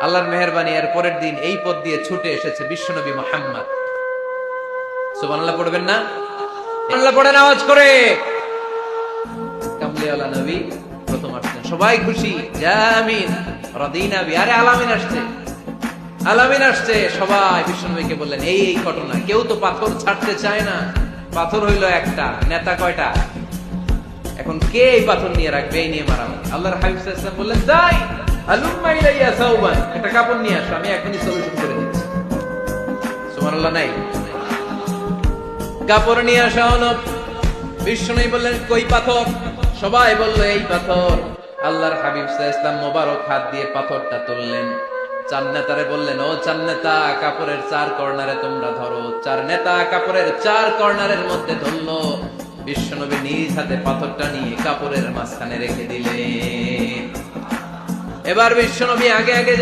আল্লাহর মেহেরবানি, এর পরের দিন এই পথ দিয়ে ছুটে এসেছে বিশ্বনবী মুহাম্মদ। সুবহানাল্লাহ পড়বেন না? আল্লাহ পড়েন আওয়াজ করে। কামলিওয়ালা নবী প্রথম আসছেন, সবাই খুশি। জামিন রাদিনা বি, আরে আলামিন আসছে, আলামিন আসছে। সবাই বিশ্বনবীকে বললেন এই এই ঘটনা। কেউ তো পাথর ছাড়তে চায় না। পাথর হইলো একটা, নেতা কয়টা? এখন কে এই পাথর নিয়ে রাখবে? এই নিয়ে মারামারি। আল্লাহর হাবিব সাল্লাল্লাহু আলাইহি ওয়াসাল্লাম বললেন, যাই হালুম্মা ইলাইয়া সাওবান, একটা কাপড় নিয়ে আসো, আমি এখনই সলিউশন করে দিচ্ছি। সুবহানাল্লাহ নাই? কাপড় নিয়ে আসা হলো। বিশ্বনবী বললেন কই পাথর? সবাই বলল এই পাথর। আল্লাহর হাবিব সাল্লাল্লাহু আলাইহি ওয়াসাল্লাম মোবারক হাত দিয়ে পাথরটা তুললেন। চার নেতারে বললেন, ও চার নেতা, কাপড়ের চার কর্নারে তোমরা ধরো। চার নেতা কাপড়ের চার কর্নারের মধ্যে ধরলো। বিশ্বনবী নিজ হাতে পাথরটা নিয়ে কাপড়ের মাঝখানে রেখে দিলেন। এবার বিশ্বনবী আগে আগে